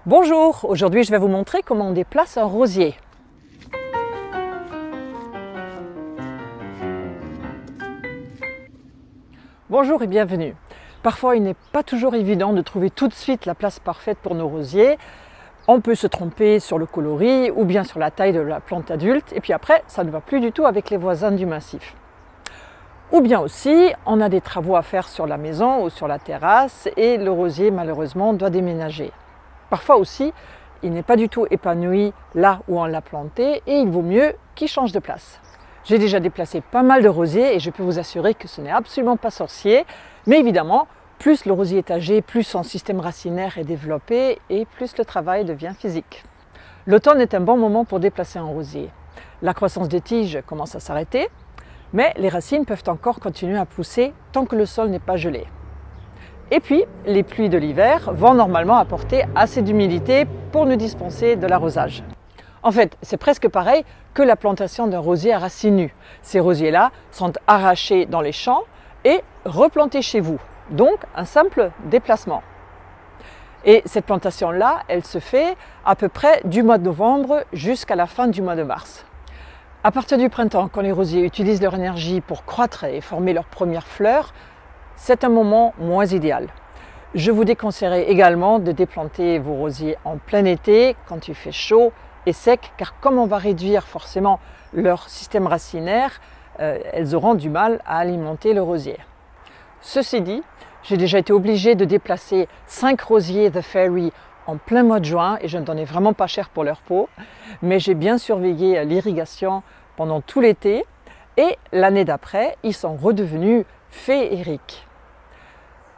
Bonjour, aujourd'hui je vais vous montrer comment on déplace un rosier. Bonjour et bienvenue. Parfois il n'est pas toujours évident de trouver tout de suite la place parfaite pour nos rosiers. On peut se tromper sur le coloris ou bien sur la taille de la plante adulte et puis après ça ne va plus du tout avec les voisins du massif. Ou bien aussi on a des travaux à faire sur la maison ou sur la terrasse et le rosier malheureusement doit déménager. Parfois aussi, il n'est pas du tout épanoui là où on l'a planté et il vaut mieux qu'il change de place. J'ai déjà déplacé pas mal de rosiers et je peux vous assurer que ce n'est absolument pas sorcier, mais évidemment, plus le rosier est âgé, plus son système racinaire est développé et plus le travail devient physique. L'automne est un bon moment pour déplacer un rosier. La croissance des tiges commence à s'arrêter, mais les racines peuvent encore continuer à pousser tant que le sol n'est pas gelé. Et puis, les pluies de l'hiver vont normalement apporter assez d'humidité pour nous dispenser de l'arrosage. En fait, c'est presque pareil que la plantation d'un rosier à racines nues. Ces rosiers-là sont arrachés dans les champs et replantés chez vous. Donc, un simple déplacement. Et cette plantation-là, elle se fait à peu près du mois de novembre jusqu'à la fin du mois de mars. À partir du printemps, quand les rosiers utilisent leur énergie pour croître et former leurs premières fleurs, c'est un moment moins idéal. Je vous déconseillerais également de déplanter vos rosiers en plein été, quand il fait chaud et sec, car comme on va réduire forcément leur système racinaire, elles auront du mal à alimenter le rosier. Ceci dit, j'ai déjà été obligée de déplacer 5 rosiers The Fairy en plein mois de juin et je ne donnais vraiment pas cher pour leur peau, mais j'ai bien surveillé l'irrigation pendant tout l'été et l'année d'après, ils sont redevenus féeriques.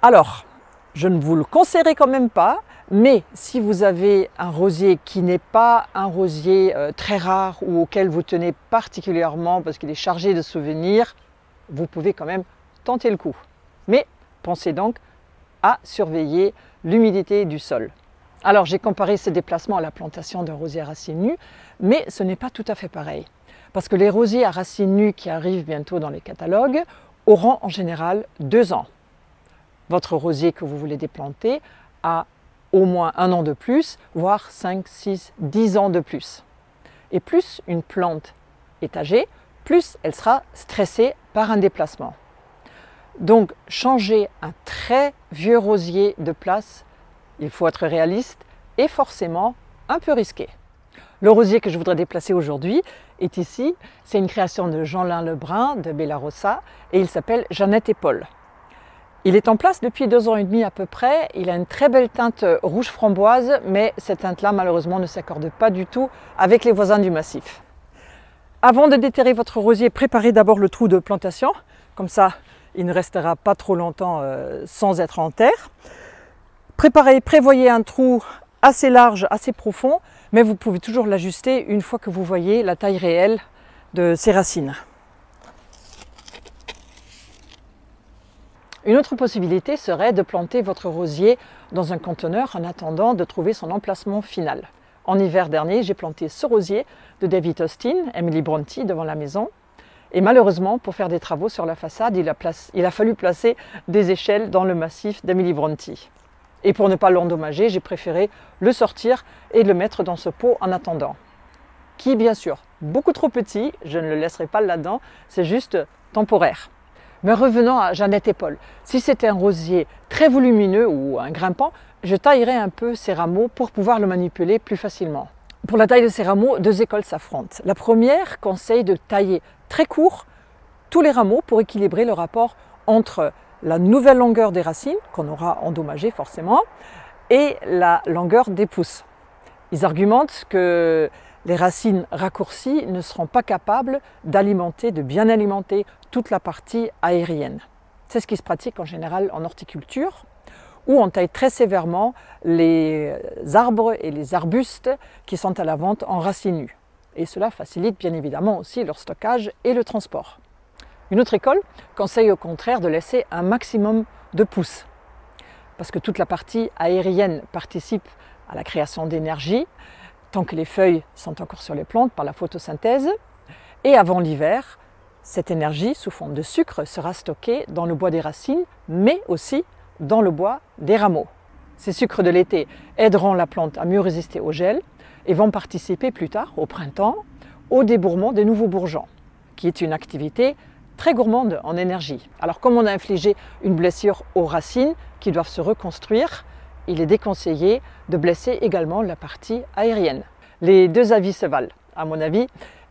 Alors, je ne vous le conseillerais quand même pas, mais si vous avez un rosier qui n'est pas un rosier très rare ou auquel vous tenez particulièrement parce qu'il est chargé de souvenirs, vous pouvez quand même tenter le coup. Mais pensez donc à surveiller l'humidité du sol. Alors j'ai comparé ces déplacements à la plantation d'un rosier à racines nues, mais ce n'est pas tout à fait pareil. Parce que les rosiers à racines nues qui arrivent bientôt dans les catalogues auront en général 2 ans. Votre rosier que vous voulez déplanter a au moins 1 an de plus, voire 5, 6, 10 ans de plus. Et plus une plante est âgée, plus elle sera stressée par un déplacement. Donc changer un très vieux rosier de place, il faut être réaliste et forcément un peu risqué. Le rosier que je voudrais déplacer aujourd'hui est ici. C'est une création de Jeanlin Lebrun de Bellarossa et il s'appelle Jeannette et Paul. Il est en place depuis 2 ans et demi à peu près. Il a une très belle teinte rouge framboise, mais cette teinte-là malheureusement ne s'accorde pas du tout avec les voisins du massif. Avant de déterrer votre rosier, préparez d'abord le trou de plantation. Comme ça, il ne restera pas trop longtemps sans être en terre. Prévoyez un trou assez large, assez profond, mais vous pouvez toujours l'ajuster une fois que vous voyez la taille réelle de ses racines. Une autre possibilité serait de planter votre rosier dans un conteneur en attendant de trouver son emplacement final. En hiver dernier, j'ai planté ce rosier de David Austin, Emily Bronte, devant la maison. Et malheureusement, pour faire des travaux sur la façade, il a fallu placer des échelles dans le massif d'Emily Bronte. Et pour ne pas l'endommager, j'ai préféré le sortir et le mettre dans ce pot en attendant. Qui est bien sûr beaucoup trop petit, je ne le laisserai pas là-dedans, c'est juste temporaire. Mais revenons à Jeannette et Paul. Si c'était un rosier très volumineux ou un grimpant, je taillerais un peu ses rameaux pour pouvoir le manipuler plus facilement. Pour la taille de ces rameaux, 2 écoles s'affrontent. La première conseille de tailler très court tous les rameaux pour équilibrer le rapport entre la nouvelle longueur des racines, qu'on aura endommagé forcément, et la longueur des pousses. Ils argumentent que les racines raccourcies ne seront pas capables de bien alimenter toute la partie aérienne. C'est ce qui se pratique en général en horticulture, où on taille très sévèrement les arbres et les arbustes qui sont à la vente en racines nues. Et cela facilite bien évidemment aussi leur stockage et le transport. Une autre école conseille au contraire de laisser un maximum de pousses, parce que toute la partie aérienne participe à la création d'énergie, tant que les feuilles sont encore sur les plantes par la photosynthèse, et avant l'hiver, cette énergie sous forme de sucre sera stockée dans le bois des racines, mais aussi dans le bois des rameaux. Ces sucres de l'été aideront la plante à mieux résister au gel et vont participer plus tard, au printemps, au débourrement des nouveaux bourgeons, qui est une activité très gourmande en énergie. Alors comme on a infligé une blessure aux racines qui doivent se reconstruire, il est déconseillé de blesser également la partie aérienne. Les deux avis se valent, à mon avis,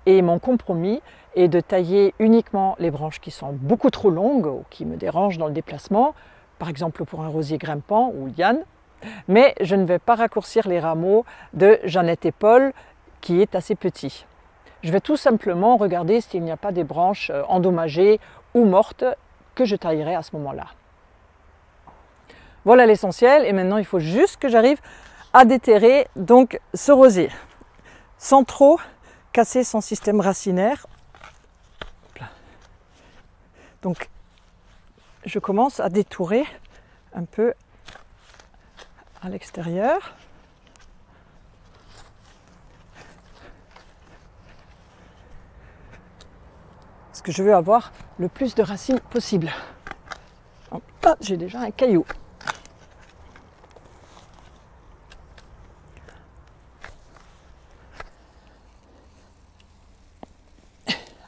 et mon compromis est de tailler uniquement les branches qui sont beaucoup trop longues ou qui me dérangent dans le déplacement, par exemple pour un rosier grimpant ou liane, mais je ne vais pas raccourcir les rameaux de Jeannette et Paul qui est assez petit. Je vais tout simplement regarder s'il n'y a pas des branches endommagées ou mortes que je taillerai à ce moment-là. Voilà l'essentiel et maintenant il faut juste que j'arrive à déterrer donc ce rosier sans trop casser son système racinaire. Donc je commence à détourer un peu à l'extérieur. Parce que je veux avoir le plus de racines possible. Ah, j'ai déjà un caillou.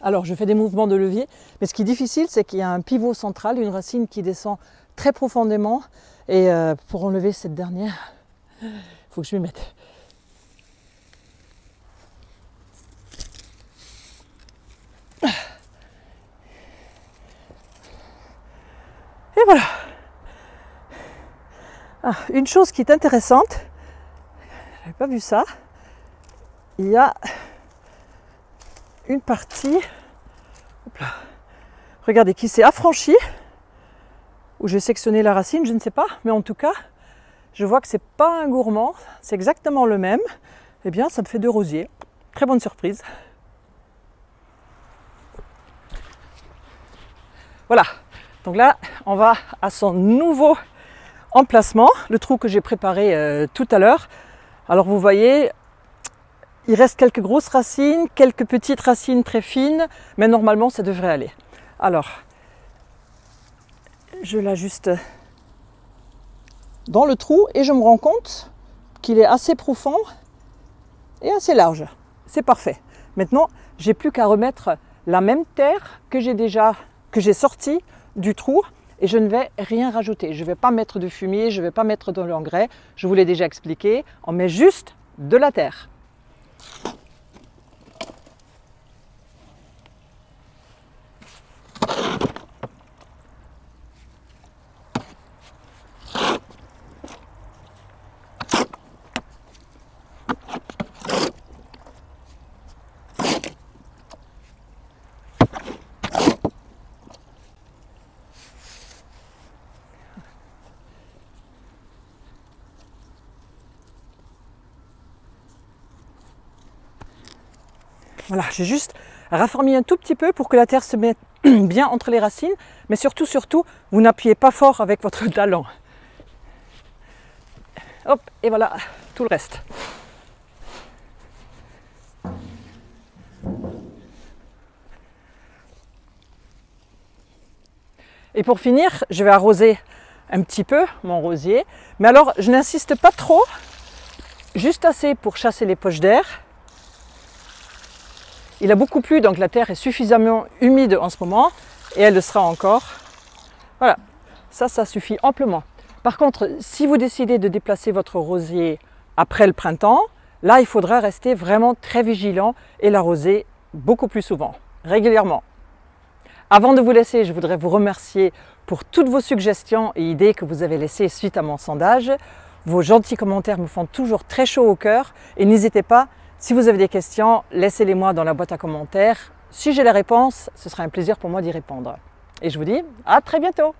Alors je fais des mouvements de levier, mais ce qui est difficile, c'est qu'il y a un pivot central, une racine qui descend très profondément. Et pour enlever cette dernière, il faut que je m'y mette. Et voilà. Ah, une chose qui est intéressante, je n'avais pas vu ça, il y a une partie, hop là, regardez, qui s'est affranchie, où j'ai sectionné la racine, je ne sais pas, mais en tout cas, je vois que c'est pas un gourmand, c'est exactement le même. Eh bien, ça me fait deux rosiers. Très bonne surprise. Voilà, donc là, on va à son nouveau emplacement, le trou que j'ai préparé tout à l'heure. Alors vous voyez, il reste quelques grosses racines, quelques petites racines très fines, mais normalement ça devrait aller. Alors, je l'ajuste dans le trou et je me rends compte qu'il est assez profond et assez large. C'est parfait. Maintenant, j'ai plus qu'à remettre la même terre que j'ai sortie du trou et je ne vais rien rajouter. Je ne vais pas mettre de fumier, je ne vais pas mettre de l'engrais. Je vous l'ai déjà expliqué. On met juste de la terre. Voilà, j'ai juste raffermi un tout petit peu pour que la terre se mette bien entre les racines, mais surtout, vous n'appuyez pas fort avec votre talon. Hop, et voilà tout le reste. Et pour finir, je vais arroser un petit peu mon rosier, mais alors je n'insiste pas trop, juste assez pour chasser les poches d'air. Il a beaucoup plu, donc la terre est suffisamment humide en ce moment et elle le sera encore. Voilà, ça suffit amplement. Par contre, si vous décidez de déplacer votre rosier après le printemps, là il faudra rester vraiment très vigilant et l'arroser beaucoup plus souvent, régulièrement. Avant de vous laisser, je voudrais vous remercier pour toutes vos suggestions et idées que vous avez laissées suite à mon sondage. Vos gentils commentaires me font toujours très chaud au cœur et n'hésitez pas, si vous avez des questions, laissez-les-moi dans la boîte à commentaires. Si j'ai la réponse, ce sera un plaisir pour moi d'y répondre. Et je vous dis à très bientôt!